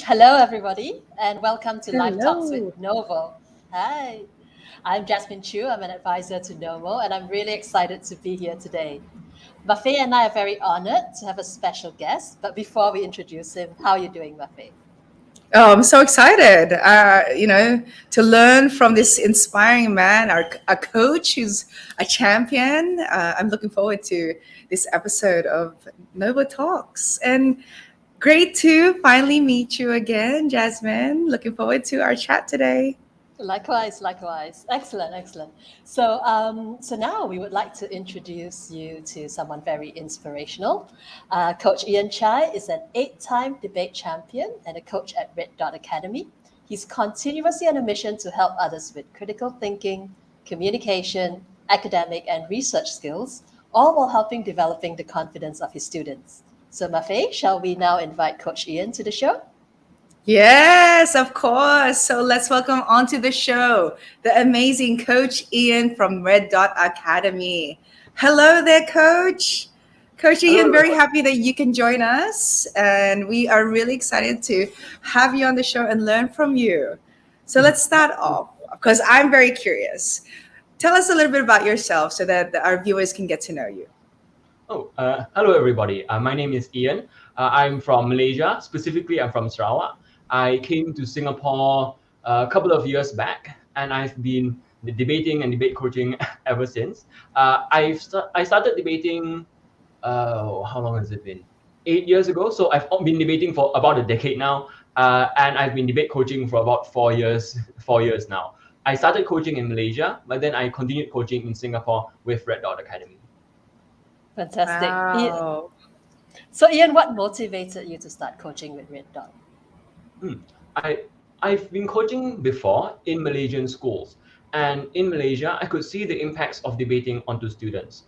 Hello, everybody, and welcome to Live Talks with Hello. Knovo. Hi, I'm Jasmine Chu. I'm an advisor to Knovo, and I'm really excited to be here today. Mafe and I are very honored to have a special guest. But before we introduce him, how are you doing, Mafe? Oh, I'm so excited, to learn from this inspiring man, our coach who's a champion. I'm looking forward to this episode of Nova Talks. And great to finally meet you again, Jasmine. Looking forward to our chat today. Likewise, likewise. Excellent, excellent. So now we would like to introduce you to someone very inspirational. Coach Ian Chai is an 8-time debate champion and a coach at RedDot Academy. He's continuously on a mission to help others with critical thinking, communication, academic, and research skills, all while helping developing the confidence of his students. So, Mafe, shall we now invite Coach Ian to the show? Yes, of course. So let's welcome onto the show the amazing Coach Ian from Red Dot Academy. Hello there, Coach. Coach Hello, Ian, very everyone. happy that you can join us. And we are really excited to have you on the show and learn from you. So let's start off because I'm very curious. Tell us a little bit about yourself so that our viewers can get to know you. Hello, everybody. My name is Ian. I'm from Malaysia. Specifically, I'm from Sarawak. I came to Singapore a couple of years back, and I've been debating and debate coaching ever since. I started debating, how long has it been? 8 years ago. So I've been debating for about a decade now, and I've been debate coaching for about 4 years. 4 years now. I started coaching in Malaysia, but then I continued coaching in Singapore with Red Dot Academy. Fantastic. Wow. So, Ian, what motivated you to start coaching with Red Dot? I I've been coaching before in Malaysian schools, and in Malaysia, I could see the impacts of debating onto students.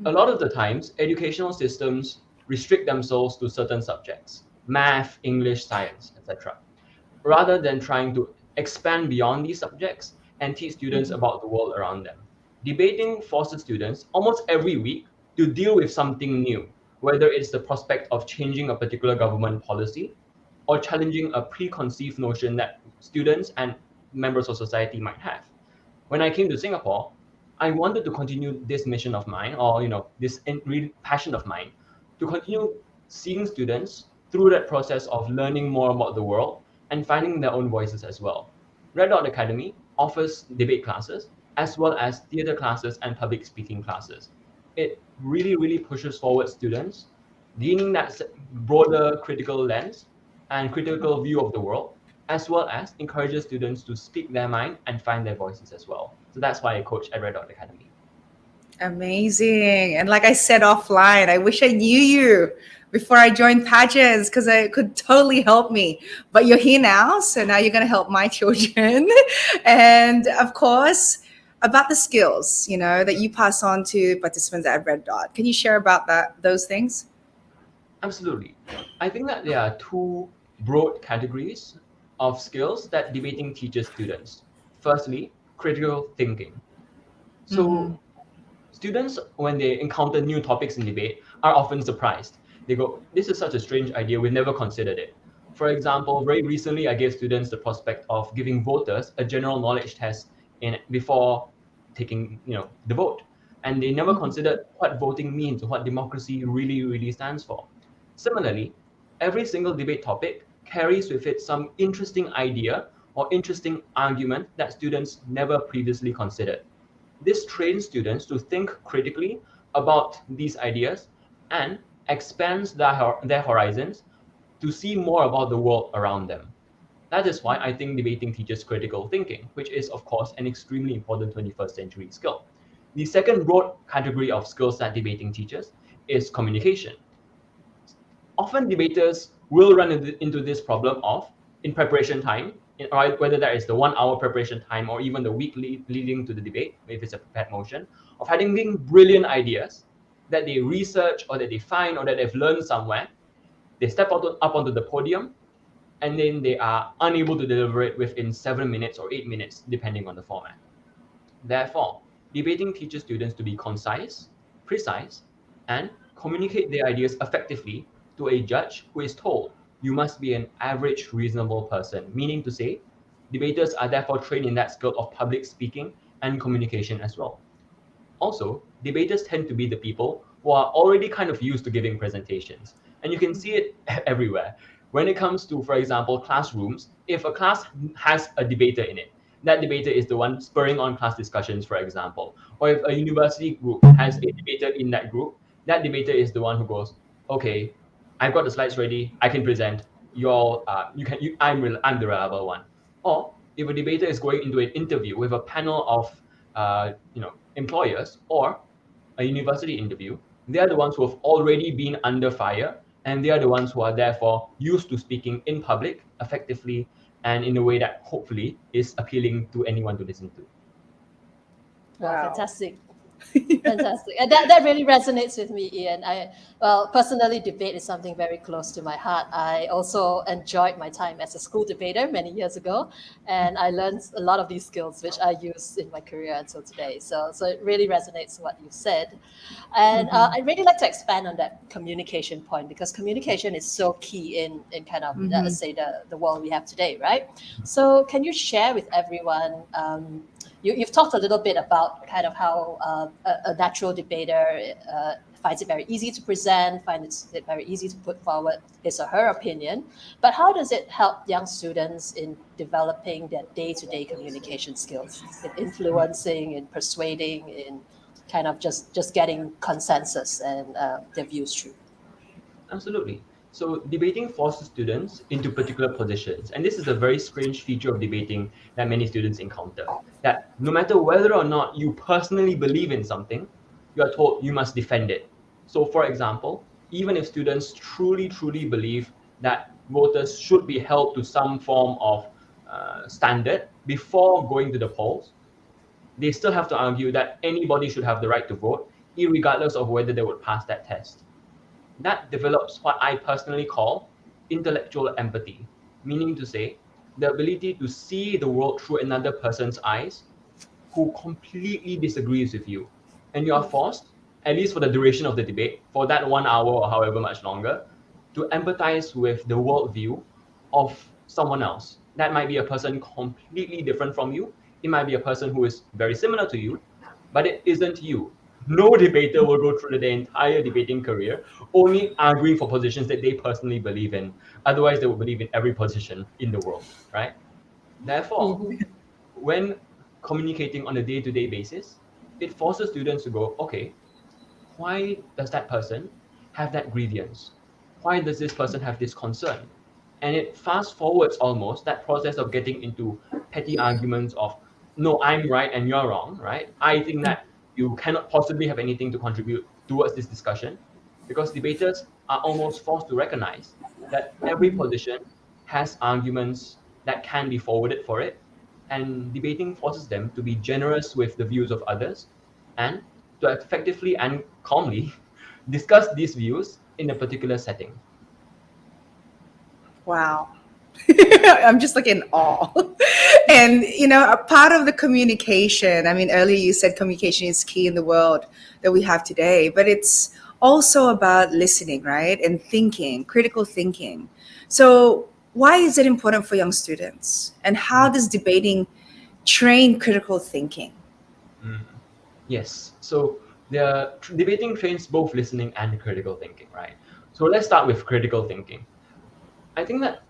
A lot of the times, educational systems restrict themselves to certain subjects, math, English, science, etc., rather than trying to expand beyond these subjects and teach students about the world around them. Debating forces students almost every week to deal with something new, whether it's the prospect of changing a particular government policy or challenging a preconceived notion that students and members of society might have. When I came to Singapore, I wanted to continue this mission of mine, or this real passion of mine, to continue seeing students through that process of learning more about the world and finding their own voices as well. Red Dot Academy offers debate classes as well as theatre classes and public speaking classes. It really, really pushes forward students, gaining that broader critical lens and critical view of the world, as well as encourages students to speak their mind and find their voices as well. So that's why I coach at Red Dot Academy. Amazing. And like I said offline, I wish I knew you before I joined pageants because it could totally help me. But you're here now, so now you're going to help my children. And of course, about the skills, that you pass on to participants at Red Dot. Can you share about those things? Absolutely. I think that there are two broad categories of skills that debating teaches students. Firstly, critical thinking. So students, when they encounter new topics in debate, are often surprised. They go, this is such a strange idea, we've never considered it. For example, very recently, I gave students the prospect of giving voters a general knowledge test before taking the vote. And they never considered what voting means, what democracy really, really stands for. Similarly, every single debate topic carries with it some interesting idea or interesting argument that students never previously considered. This trains students to think critically about these ideas and expands their horizons to see more about the world around them. That is why I think debating teaches critical thinking, which is, of course, an extremely important 21st century skill. The second broad category of skills that debating teaches is communication. Often debaters will run into this problem of, in preparation time, whether that is the 1 hour preparation time or even the week leading to the debate, if it's a prepared motion, of having brilliant ideas that they research or that they find or that they've learned somewhere. They step up onto the podium and then they are unable to deliver it within 7 minutes or 8 minutes, depending on the format. Therefore, debating teaches students to be concise, precise, and communicate their ideas effectively to a judge who is told you must be an average reasonable person, meaning to say, debaters are therefore trained in that skill of public speaking and communication as well. Also, debaters tend to be the people who are already kind of used to giving presentations. And you can see it everywhere. When it comes to, for example, classrooms, if a class has a debater in it, that debater is the one spurring on class discussions, for example. Or if a university group has a debater in that group, that debater is the one who goes, okay, I've got the slides ready, I can present. I'm the reliable one. Or if a debater is going into an interview with a panel of employers or a university interview, they are the ones who have already been under fire, and they are the ones who are therefore used to speaking in public effectively and in a way that hopefully is appealing to anyone to listen to. Wow, Wow. fantastic. Fantastic. And that really resonates with me, Ian. Personally, debate is something very close to my heart. I also enjoyed my time as a school debater many years ago, and I learned a lot of these skills, which I use in my career until today. So it really resonates with what you said. And I'd really like to expand on that communication point, because communication is so key in kind of, let's say, the world we have today, right? So can you share with everyone, you've talked a little bit about kind of how a natural debater finds it very easy to present, finds it very easy to put forward his or her opinion. But how does it help young students in developing their day-to-day communication skills, in influencing, in persuading, in kind of just getting consensus and their views through? Absolutely. So debating forces students into particular positions. And this is a very strange feature of debating that many students encounter. That no matter whether or not you personally believe in something, you are told you must defend it. So for example, even if students truly believe that voters should be held to some form of standard before going to the polls, they still have to argue that anybody should have the right to vote, irregardless of whether they would pass that test. That develops what I personally call intellectual empathy, meaning to say the ability to see the world through another person's eyes who completely disagrees with you. And you are forced, at least for the duration of the debate, for that 1 hour or however much longer, to empathize with the worldview of someone else. That might be a person completely different from you. It might be a person who is very similar to you, but it isn't you. No debater will go through their entire debating career only arguing for positions that they personally believe in. Otherwise, they would believe in every position in the world, right? Therefore, when communicating on a day-to-day basis, it forces students to go, okay, why does that person have that grievance? Why does this person have this concern? And it fast forwards almost that process of getting into petty arguments of, no, I'm right and you're wrong, right? I think that you cannot possibly have anything to contribute towards this discussion, because debaters are almost forced to recognize that every position has arguments that can be forwarded for it, and debating forces them to be generous with the views of others and to effectively and calmly discuss these views in a particular setting. Wow. I'm just like in awe. And, a part of the communication, I mean, earlier you said communication is key in the world that we have today, but it's also about listening, right? And thinking, critical thinking. So why is it important for young students? And how does debating train critical thinking? Yes. So debating trains both listening and critical thinking, right? So let's start with critical thinking. I think that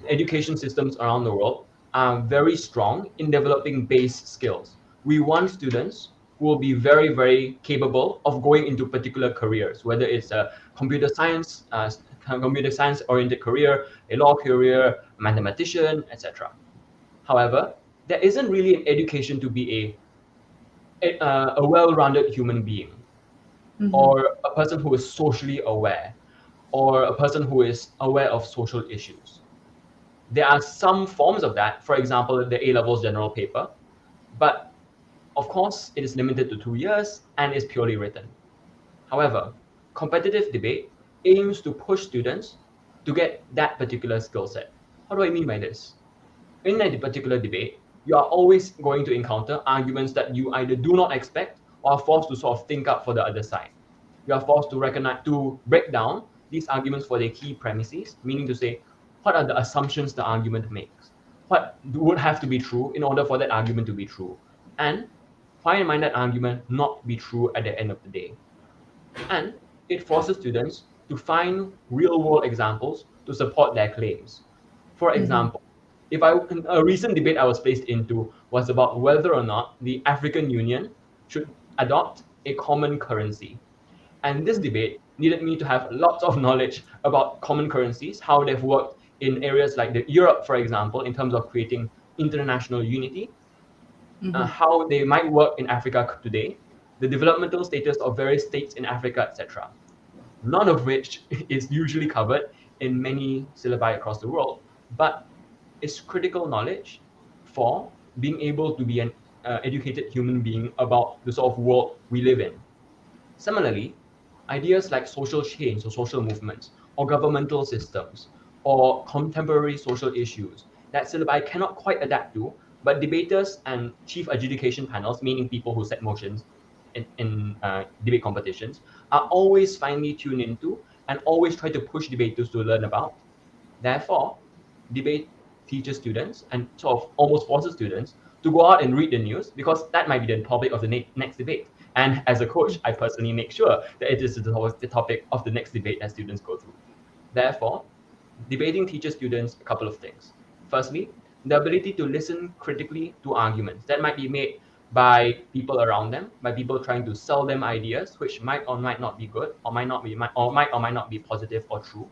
education systems around the world are very strong in developing base skills. We want students who will be very capable of going into particular careers, whether it's a computer science oriented career, a law career, a mathematician, etc. However, there isn't really an education to be a well-rounded human being, or a person who is socially aware, or a person who is aware of social issues. There are some forms of that, for example, the A-levels general paper, but of course it is limited to 2 years and is purely written. However, competitive debate aims to push students to get that particular skill set. How do I mean by this? In a particular debate, you are always going to encounter arguments that you either do not expect or are forced to sort of think up for the other side. You are forced to break down these arguments for their key premises, meaning to say, what are the assumptions the argument makes, what would have to be true in order for that argument to be true, and why might that argument not be true at the end of the day. And it forces students to find real-world examples to support their claims. For example, a recent debate I was placed into was about whether or not the African Union should adopt a common currency. And this debate needed me to have lots of knowledge about common currencies, how they've worked in areas like Europe, for example, in terms of creating international unity, how they might work in Africa today, the developmental status of various states in Africa, etc. None of which is usually covered in many syllabi across the world, but it's critical knowledge for being able to be an educated human being about the sort of world we live in. Similarly, ideas like social change or social movements or governmental systems or contemporary social issues that syllabi cannot quite adapt to, but debaters and chief adjudication panels, meaning people who set motions in debate competitions, are always finely tuned into and always try to push debaters to learn about. Therefore, debate teaches students and sort of almost forces students to go out and read the news, because that might be the topic of the next debate. And as a coach, I personally make sure that it is the topic of the next debate that students go through. Therefore, debating teaches students a couple of things. Firstly, the ability to listen critically to arguments that might be made by people around them, by people trying to sell them ideas, which might or might not be good, or might not be positive or true.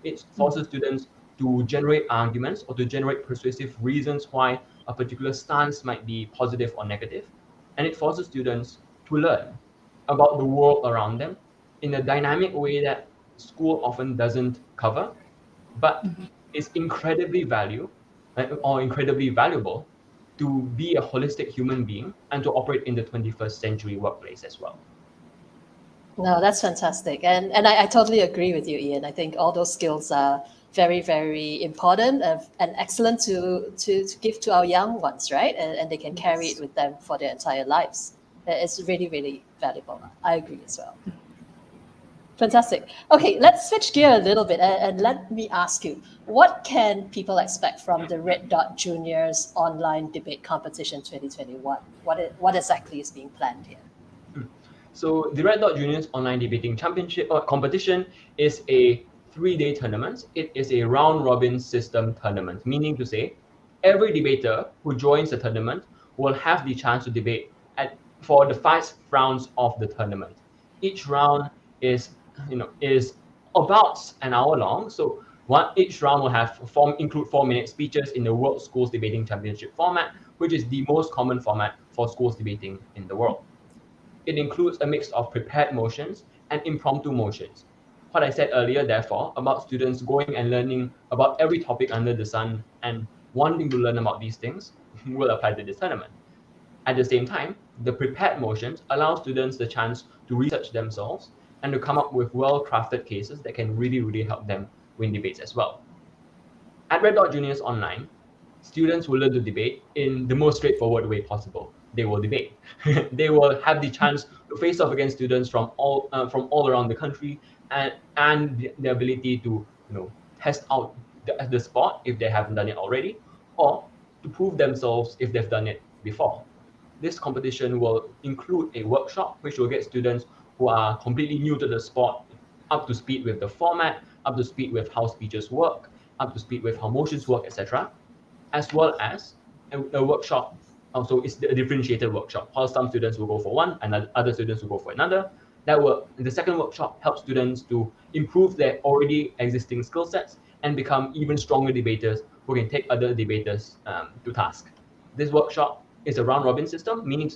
It forces students to generate arguments or to generate persuasive reasons why a particular stance might be positive or negative. And it forces students to learn about the world around them in a dynamic way that school often doesn't cover, but is incredibly incredibly valuable to be a holistic human being and to operate in the 21st century workplace as well. No, that's fantastic. And I totally agree with you, Ian. I think all those skills are very, very important and excellent to give to our young ones, right? And they can carry it with them for their entire lives. It's really, really valuable. I agree as well. Fantastic. Okay, let's switch gear a little bit and let me ask you, what can people expect from the RedDot Juniors Online Debate Competition 2021? What exactly is being planned here? So the RedDot Juniors Online Debating Championship competition is a 3-day tournament. It is a round-robin system tournament, meaning to say every debater who joins the tournament will have the chance to debate for the 5 rounds of the tournament. Each round is about an hour long. So each round will include 4-minute speeches in the World Schools Debating Championship format, which is the most common format for schools debating in the world. It includes a mix of prepared motions and impromptu motions. What I said earlier, therefore, about students going and learning about every topic under the sun and wanting to learn about these things will apply to this tournament. At the same time, the prepared motions allow students the chance to research themselves and to come up with well-crafted cases that can really, really help them win debates as well. At RedDot Juniors Online, students will learn to debate in the most straightforward way possible. They will debate. They will have the chance to face off against students from all around the country, and the ability to test out the spot if they haven't done it already, or to prove themselves if they've done it before. This competition will include a workshop which will get students who are completely new to the sport up to speed with the format, up to speed with how speeches work, up to speed with how motions work, etc., as well as a workshop. Also, it's a differentiated workshop. While some students will go for one and other students will go for another. The second workshop helps students to improve their already existing skill sets and become even stronger debaters who can take other debaters to task. This workshop is a round-robin system, meaning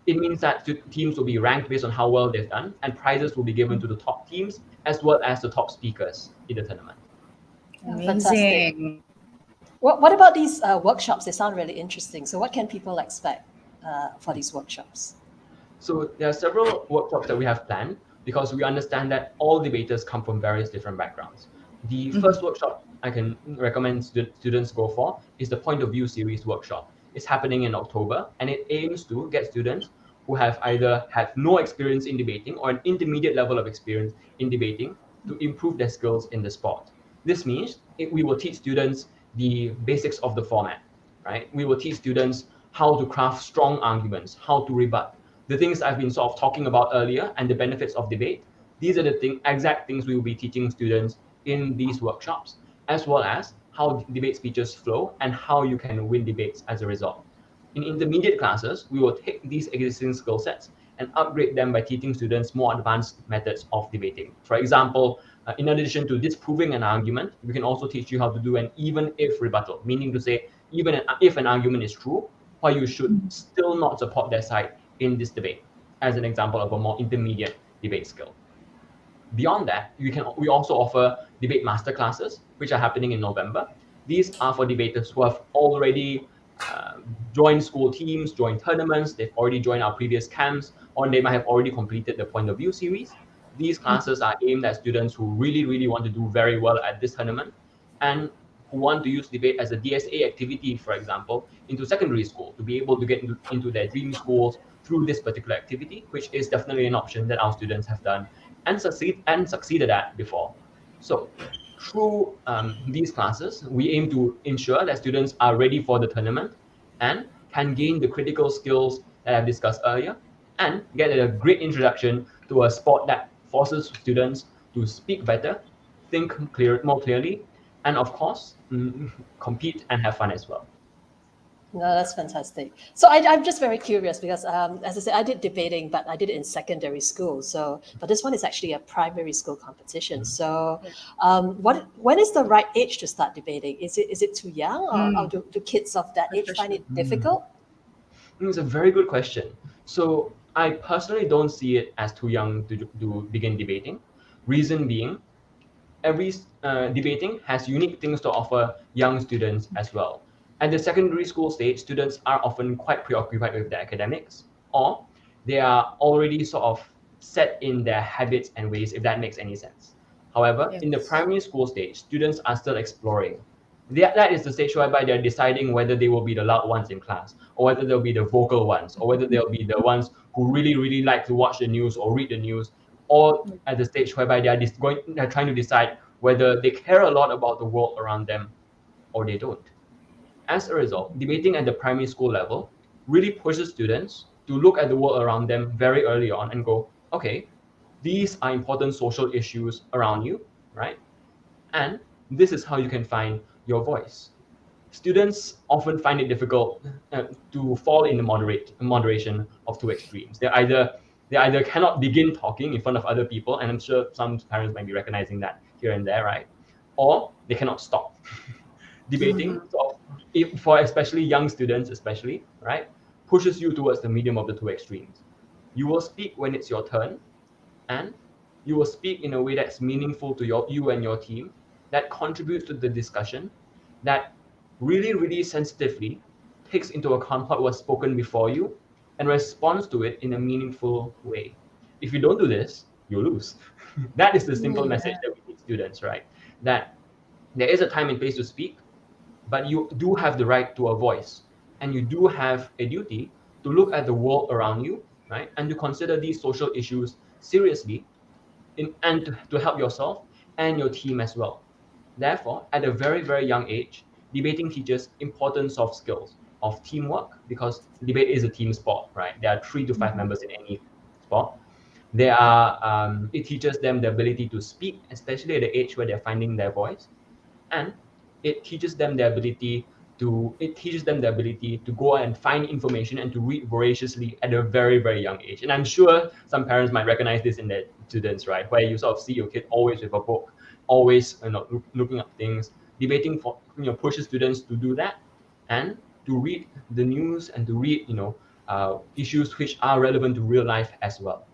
it means that teams will be ranked based on how well they've done, and prizes will be given to the top teams as well as the top speakers in the tournament. Amazing. What about these workshops? They sound really interesting. So what can people expect for these workshops? So there are several workshops that we have planned because we understand that all debaters come from various different backgrounds. The first workshop I can recommend students go for is the Point of View series workshop. It's happening in October, and it aims to get students who have either had no experience in debating or an intermediate level of experience in debating to improve their skills in the sport. This means we will teach students the basics of the format, right? We will teach students how to craft strong arguments, how to rebut. The things I've been sort of talking about earlier and the benefits of debate, these are the exact things we will be teaching students in these workshops, as well as how debate speeches flow and how you can win debates as a result. In intermediate classes, we will take these existing skill sets and upgrade them by teaching students more advanced methods of debating. For example, in addition to disproving an argument, we can also teach you how to do an even if rebuttal, meaning to say, even if an argument is true, why you should still not support their side in this debate, as an example of a more intermediate debate skill. Beyond that, we also offer debate master classes, which are happening in November. These are for debaters who have already joined school teams, joined tournaments, they've already joined our previous camps, or they might have already completed the Point of View series. These classes are aimed at students who really want to do very well at this tournament and who want to use debate as a DSA activity, for example, into secondary school to be able to get into their dream schools through this particular activity, which is definitely an option that our students have done and succeeded at before. So through these classes, we aim to ensure that students are ready for the tournament and can gain the critical skills that I've discussed earlier and get a great introduction to a sport that forces students to speak better, think more clearly, and of course, compete and have fun as well. No, that's fantastic. So I'm just very curious because, as I said, I did debating, but I did it in secondary school. So, but this one is actually a primary school competition. So, when is the right age to start debating? Is it too young, or do kids of that age find it difficult? It's a very good question. So I personally don't see it as too young to begin debating. Reason being, every debating has unique things to offer young students as well. At the secondary school stage, students are often quite preoccupied with their academics, or they are already sort of set in their habits and ways, if that makes any sense. However, in the primary school stage, students are still exploring. That is the stage whereby they're deciding whether they will be the loud ones in class, or whether they'll be the vocal ones, or whether they'll be the ones who really like to watch the news or read the news, or at the stage whereby they're trying to decide whether they care a lot about the world around them or they don't. As a result, debating at the primary school level really pushes students to look at the world around them very early on and go, okay, these are important social issues around you, right? And this is how you can find your voice. Students often find it difficult to fall in the moderation of two extremes. They either cannot begin talking in front of other people, and I'm sure some parents might be recognizing that here and there, right? Or they cannot stop. Debating, for especially young students, right, pushes you towards the medium of the two extremes. You will speak when it's your turn, and you will speak in a way that's meaningful to you and your team, that contributes to the discussion, that really sensitively takes into account what was spoken before you and responds to it in a meaningful way. If you don't do this, you lose. That is the simple message that we teach students, right? That there is a time and place to speak, but you do have the right to a voice, and you do have a duty to look at the world around you, right? And to consider these social issues seriously and to help yourself and your team as well. Therefore, at a very young age, debating teaches important soft skills of teamwork, because debate is a team sport, right? There are 3 to 5 members in any sport. It teaches them the ability to speak, especially at the age where they're finding their voice, and it teaches them the ability to go and find information and to read voraciously at a very young age. And I'm sure some parents might recognize this in their students, right? Where you sort of see your kid always with a book, always looking up things. Debating pushes students to do that and to read the news and to read issues which are relevant to real life as well.